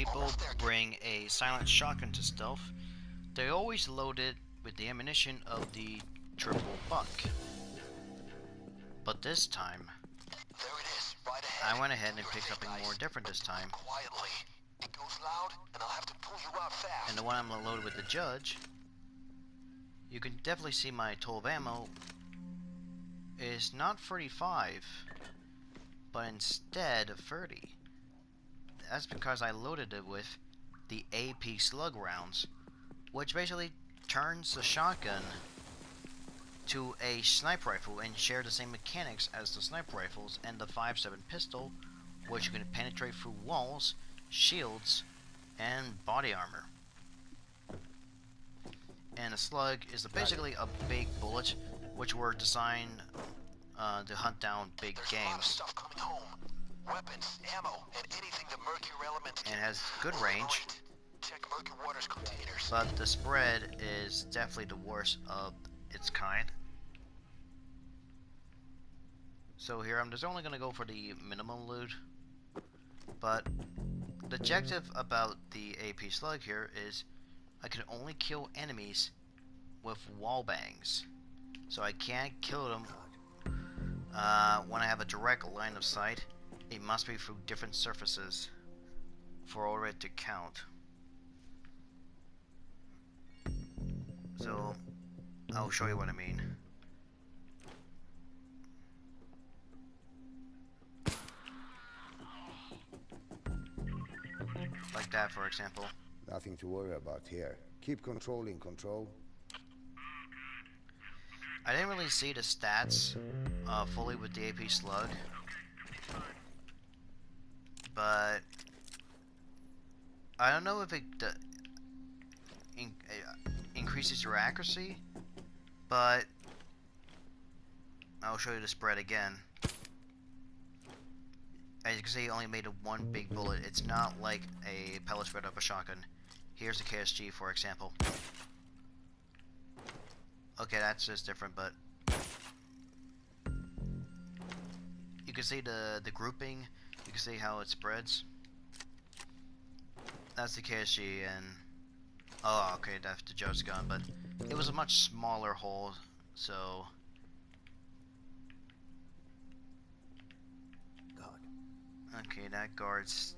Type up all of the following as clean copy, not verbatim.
people bring a silent shotgun to stealth, they always load it with the ammunition of the triple buck. But this time, There it is, right ahead. I went ahead and picked something more different this time. Quietly. It goes loud, and I'll have to pull you out fast. And the one I'm gonna load with the judge, you can definitely see my total of ammo is not 35, but instead 30. That's because I loaded it with the AP slug rounds, which basically turns the shotgun to a sniper rifle and share the same mechanics as the sniper rifles and the 5.7 pistol, which you can penetrate through walls, shields, and body armor. And a slug is basically a big bullet, which were designed to hunt down big There's games. A lot of stuff coming home. Weapons, ammo, and anything the mercury element And has good range. Check Murky Waters containers. But the spread is definitely the worst of its kind. So here I'm just only going to go for the minimum loot. But the objective about the AP slug here is I can only kill enemies with wall bangs. So I can't kill them when I have a direct line of sight. It must be through different surfaces for it to count. So I'll show you what I mean. Like that, for example. Nothing to worry about here. Keep controlling control. I didn't really see the stats fully with the AP slug, but I don't know if it increases your accuracy, but I'll show you the spread again. As you can see, it only made one big bullet. It's not like a pellet spread of a shotgun. Here's the KSG, for example. Okay, that's just different, but you can see the grouping. You can see how it spreads. That's the KSG, and oh, okay, that's the Joe's gun, but it was a much smaller hole, so. Okay, that guard's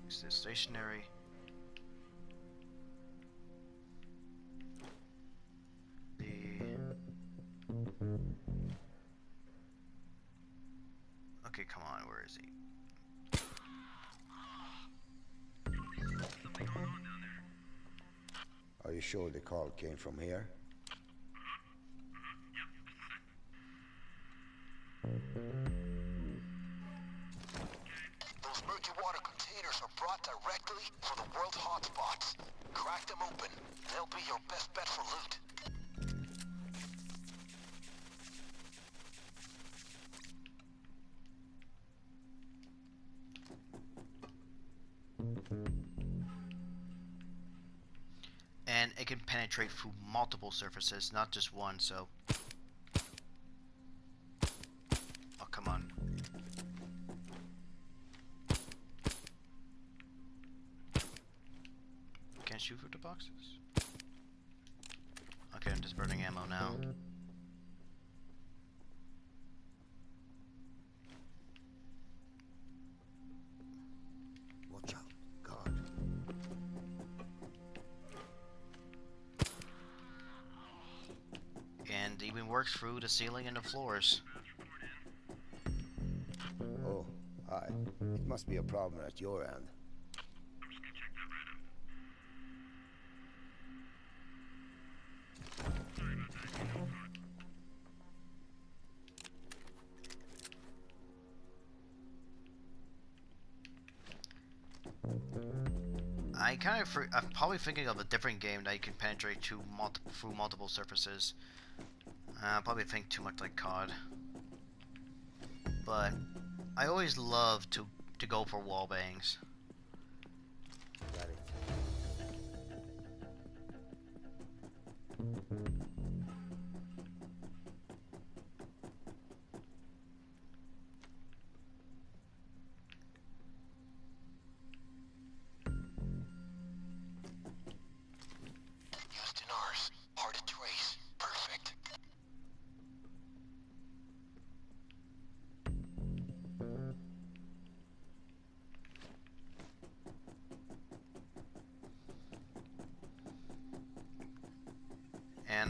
stationary. Okay, come on, where is he? Are you sure the call came from here? Those murky water containers are brought directly from the world hotspots. Crack them open. They'll be your best bet for loot. And it can penetrate through multiple surfaces, not just one, so. Oh, come on. Can't shoot through the boxes? Okay, I'm just burning ammo now. Watch out, guard. And even works through the ceiling and the floors. Oh, hi. It must be a problem at your end. I'm probably thinking of a different game that you can penetrate through multiple surfaces. Probably think too much like COD. But I always love to go for wall bangs. Got it.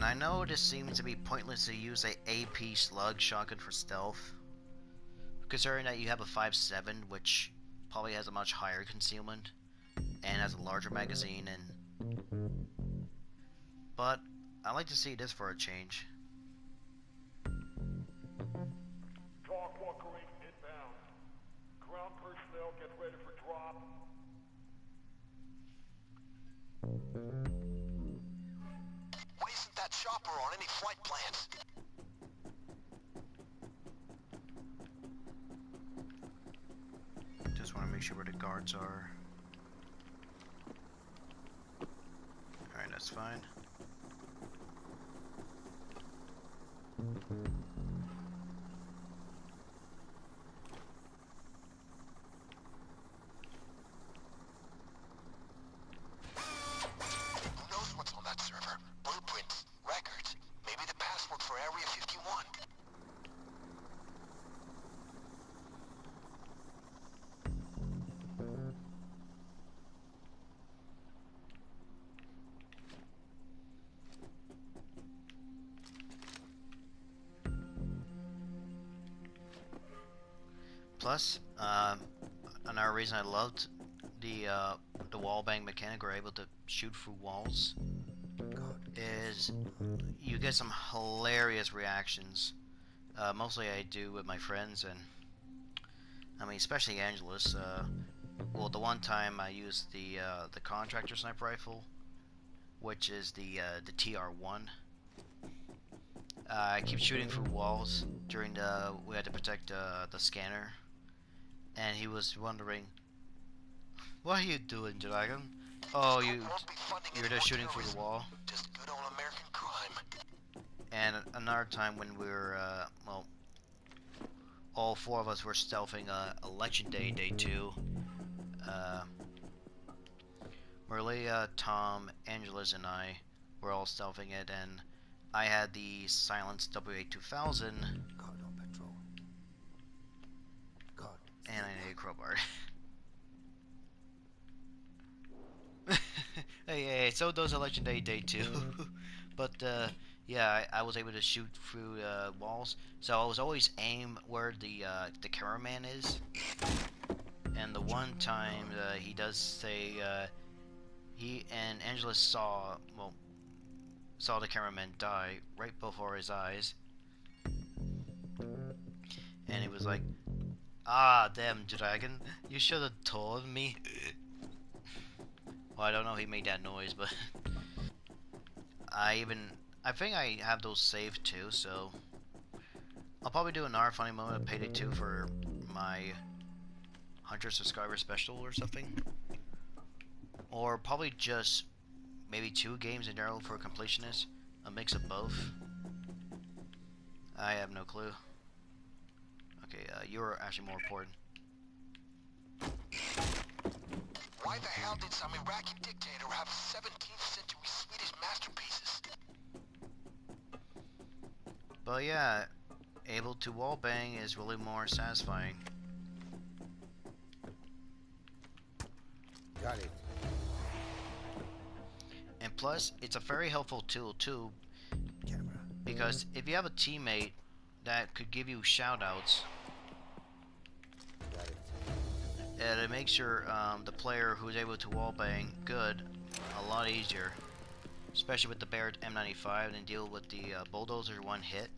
I know this seems to be pointless to use a AP slug shotgun for stealth, considering that you have a 5.7, which probably has a much higher concealment and has a larger magazine. But I like to see this for a change. Talk Walker 8 inbound. Ground personnel get ready for drop. Why isn't that chopper on any flight plans? Just want to make sure where the guards are. Alright, that's fine. Who knows what's on that server? Blueprints, records, maybe the password for Area 51. Plus, another reason I loved the wall bang mechanic, we're able to shoot through walls, is you get some hilarious reactions. Mostly I do with my friends, and I mean especially Angelus. Well, the one time I used the contractor sniper rifle, which is the TR1. I keep shooting through walls during we had to protect the scanner, and he was wondering, "What are you doing, Dragon? Oh, you're just shooting through the wall." Just good old American crime. And another time when we were, well, all four of us were stealthing Election Day, Day 2. Maria, Tom, Angelus, and I were all stealthing it, and I had the silenced WA-2000. God on patrol. God. And I need a crowbar. hey, so does Election Day, Day 2. But, yeah, I was able to shoot through walls. So I was always aim where the cameraman is. And the one time he does say, he and Angelus saw the cameraman die right before his eyes. And he was like, "Ah, damn, Dragon, you should have told me." Well, I don't know if he made that noise, but I think I have those saved too, so I'll probably do another funny moment of Payday 2 for my 100 subscriber special or something. Or probably just maybe 2 games in general for completionists, a mix of both. I have no clue. Okay, you're actually more important. Why the hell did some Iraqi dictator have 17th century Swedish masterpieces? But yeah, able to wallbang is really more satisfying. Got it. And plus, it's a very helpful tool too, Camera. because if you have a teammate that could give you shoutouts, Got it. and it makes the player who's able to wallbang good a lot easier, especially with the Barrett M95 and deal with the bulldozer one hit.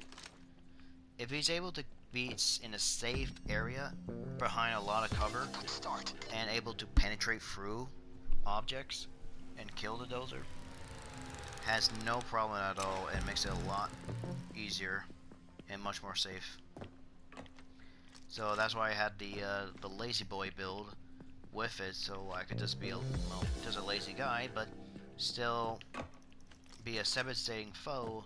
If he's able to be in a safe area behind a lot of cover Good start. and able to penetrate through objects and kill the dozer, has no problem at all and makes it a lot easier and much more safe. So that's why I had the lazy boy build with it, so I could just be just a lazy guy, but still be a devastating foe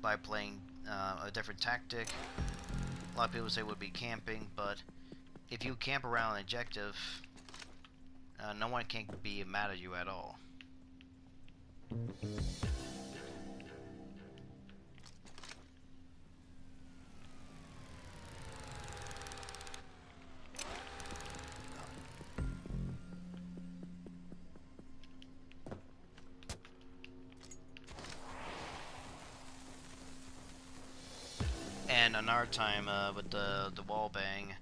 by playing a different tactic. A lot of people say it would be camping, but if you camp around an objective, no one can be mad at you at all. again, another time with the wall bang.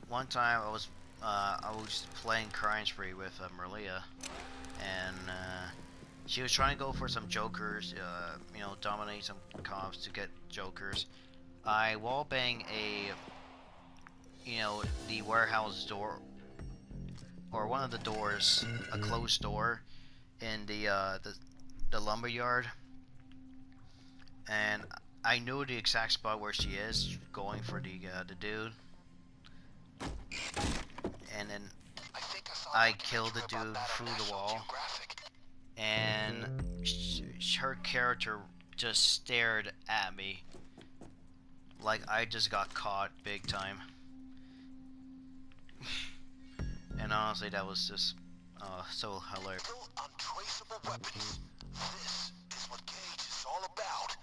One time I was playing Crime Spree with Maria, and she was trying to go for some jokers, you know, dominate some cops to get jokers. I wall bang you know, the warehouse door, or one of the doors, a closed door in the lumber yard, and I knew the exact spot where she is, going for the dude, and then I killed the dude through the wall, and her character just stared at me like I just got caught big time. And honestly, that was just so hilarious. Still untraceable weapons. This is what Cage is all about.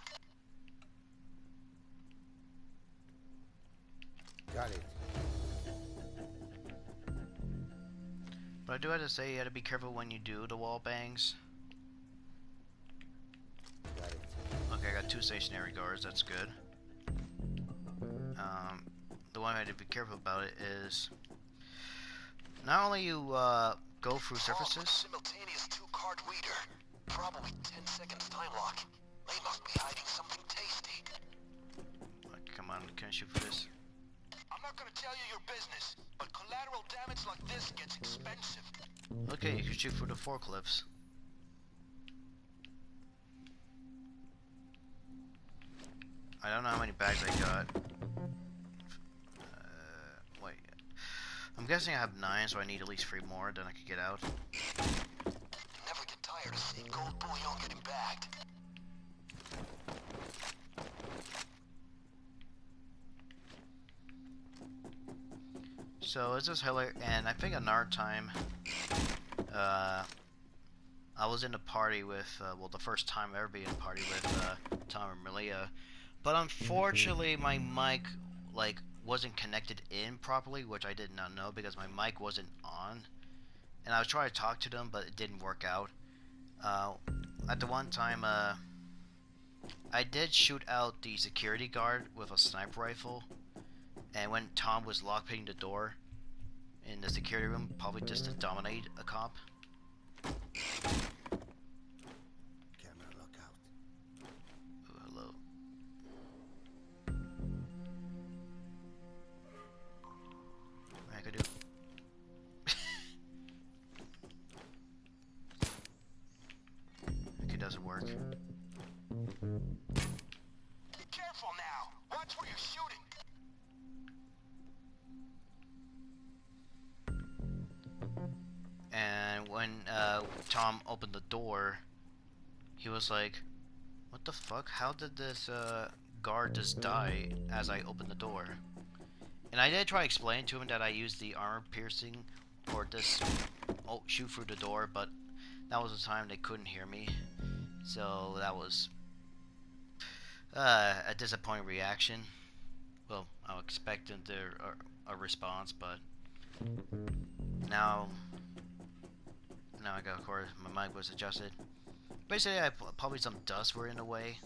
Got it. But I do have to say, you have to be careful when you do the wall bangs. Got it. Okay, I got 2 stationary guards, that's good. The one I have to be careful about it is, not only you go through surfaces. Simultaneous 2-card reader. Probably 10 seconds time lock. They must be hiding something tasty. Come on, can I shoot for this? I'm not gonna tell you your business, but collateral damage like this gets expensive. Okay, you can shoot for the forklifts. I don't know how many bags I got. Wait. I'm guessing I have 9, so I need at least 3 more, then I could get out. You never get tired of seeing gold bullion getting bagged. So it's just hilarious, and I think another time, I was in a party with, well, the first time I ever been in a party with Tom and Malia, but unfortunately my mic, like, wasn't connected in properly, which I did not know because my mic wasn't on, and I was trying to talk to them, but it didn't work out. At the one time, I did shoot out the security guard with a sniper rifle, and when Tom was lockpicking the door in the security room, probably just to dominate a cop. Camera, look out. Ooh, hello. What I could do? Okay, it doesn't work. Be careful now. Watch where you're shooting. And when Tom opened the door, he was like, what the fuck? How did this guard just die as I opened the door? And I did try explaining to him that I used the armor piercing or just shoot through the door, but that was the time they couldn't hear me. So that was a disappointing reaction. Well, I was expecting a response, but now I got, of course, my mic was adjusted. Basically, probably some dust were in the way.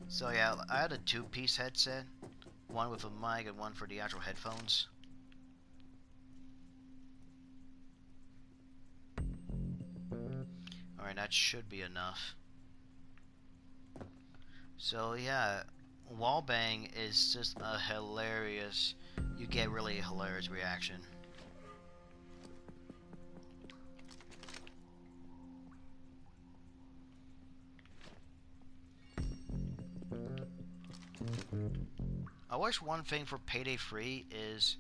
So yeah, I had a 2-piece headset, one with a mic and one for the actual headphones. Alright, that should be enough. So yeah, wallbang is just a hilarious, you get really a hilarious reaction. I wish one thing for Payday 3 is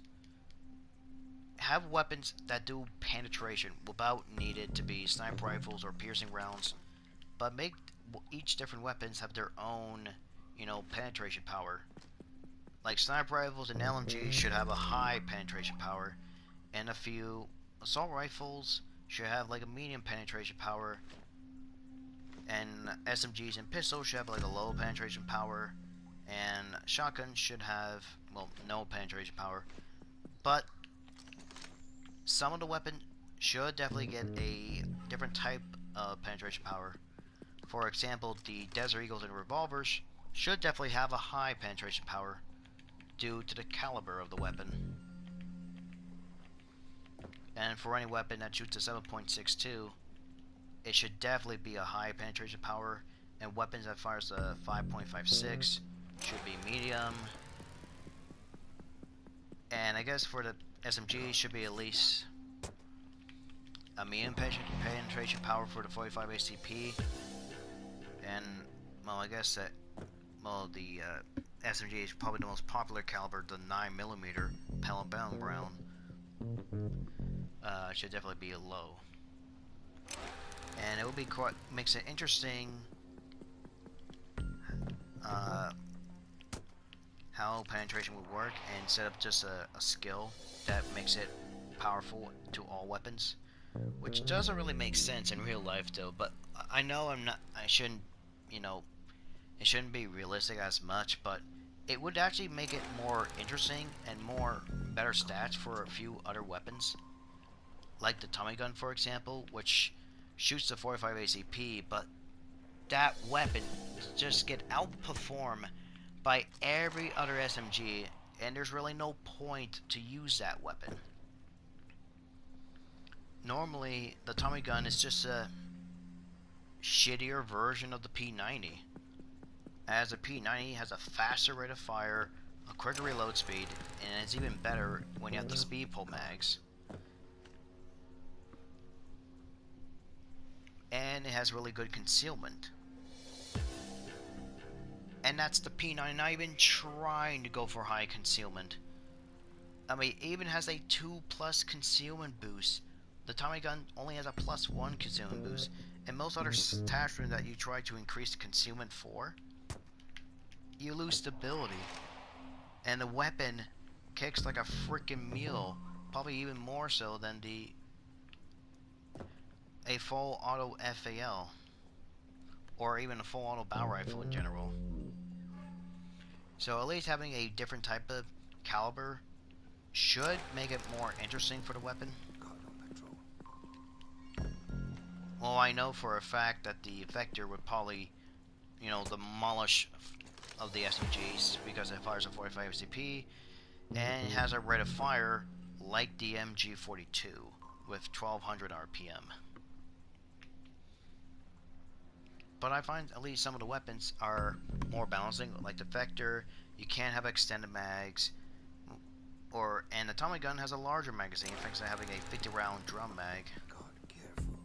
have weapons that do penetration without needed to be sniper rifles or piercing rounds, but make each different weapons have their own, you know, penetration power. Like sniper rifles and LMGs should have a high penetration power, and a few assault rifles should have like a medium penetration power, and SMGs and pistols should have like a low penetration power, and shotguns should have, well, no penetration power. But some of the weapons should definitely get a different type of penetration power. For example, the Desert Eagles and revolvers should definitely have a high penetration power due to the caliber of the weapon. And for any weapon that shoots a 7.62, it should definitely be a high penetration power, and weapons that fires a 5.56 should be medium. And I guess for the SMG should be at least a medium penetration power for the 45 ACP. And well, I guess that the SMG is probably the most popular caliber, the 9mm pellet round. Should definitely be a low. And it would be quite, makes it interesting how penetration would work, and set up just a skill that makes it powerful to all weapons, which doesn't really make sense in real life though. But I know I shouldn't, you know, it shouldn't be realistic as much, but it would actually make it more interesting and better stats for a few other weapons, like the Tommy gun, for example, which shoots the 45 ACP, but that weapon just get outperformed by every other SMG, and there's really no point to use that weapon. Normally, the Tommy gun is just a shittier version of the P90, as the P90 has a faster rate of fire, a quicker reload speed, and it's even better when you have the speed pull mags. And it has really good concealment. And that's the P90 not even trying to go for high concealment. I mean, it even has a 2+ concealment boost. The Tommy gun only has a +1 concealment boost. And most other attachments that you try to increase the concealment for, you lose stability. And the weapon kicks like a freaking mule. Probably even more so than a full auto FAL. Or even a full auto bow rifle in general. So at least having a different type of caliber should make it more interesting for the weapon. Well, I know for a fact that the effector would probably, you know, demolish of the SMGs because it fires a 45 CP and it has a rate of fire like the MG42 with 1200 RPM. But I find at least some of the weapons are more balancing, like the Vector. You can have extended mags, and the Tommy gun has a larger magazine thanks to having a 50-round drum mag. God, careful.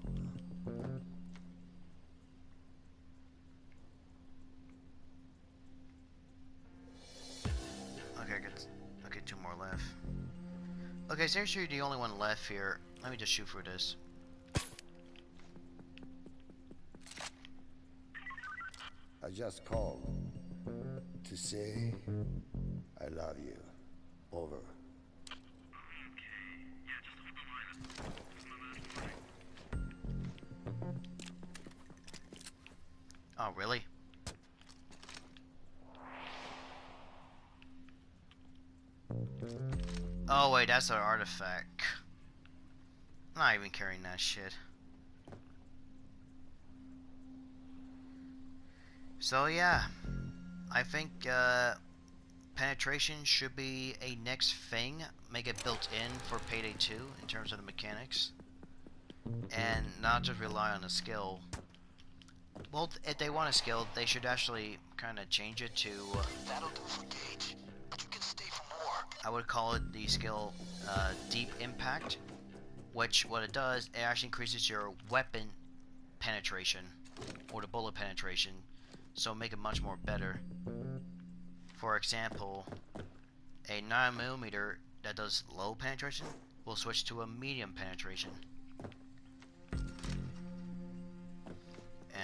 Okay, 2 more left. Okay, so you're the only one left here. Let me just shoot through this. I just called to say I love you. Over. Oh, really? Oh, wait, that's an artifact. I'm not even carrying that shit. So, yeah. I think, penetration should be a next thing. Make it built in for Payday 2 in terms of the mechanics. And not just rely on the skill. Well, if they want a skill, they should actually kind of change it to... That'll do for Gage, but you can stay for more. I would call it the skill Deep Impact, which what it does, it actually increases your weapon penetration, or the bullet penetration, so make it much more better. For example, a 9mm that does low penetration will switch to a medium penetration.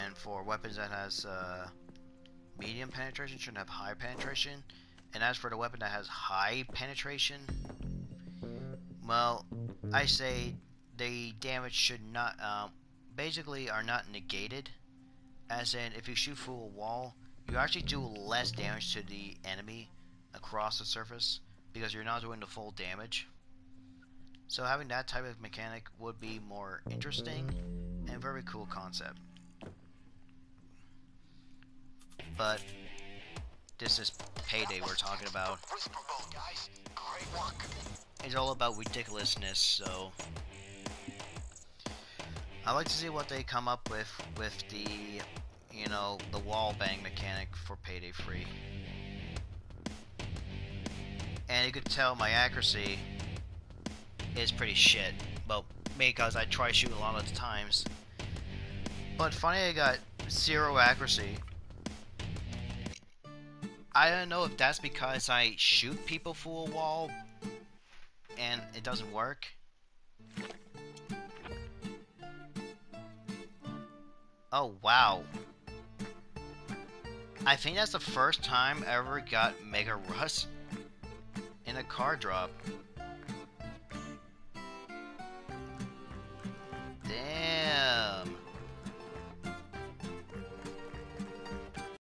And for weapons that has medium penetration should have high penetration. And as for the weapon that has high penetration, well, I say the damage should not, basically are not negated. As in, if you shoot through a wall, you actually do less damage to the enemy across the surface because you're not doing the full damage. So having that type of mechanic would be more interesting and very cool concept. but this is Payday we're talking about. Whisper mode, guys. Great work. It's all about ridiculousness, so I like to see what they come up with the, you know, the wall bang mechanic for Payday 3. And you could tell my accuracy is pretty shit. Well, because I try shooting a lot of the times. But funny, I got 0 accuracy. I don't know if that's because I shoot people through a wall and it doesn't work. Oh wow. I think that's the first time I ever got Mega Rust in a car drop.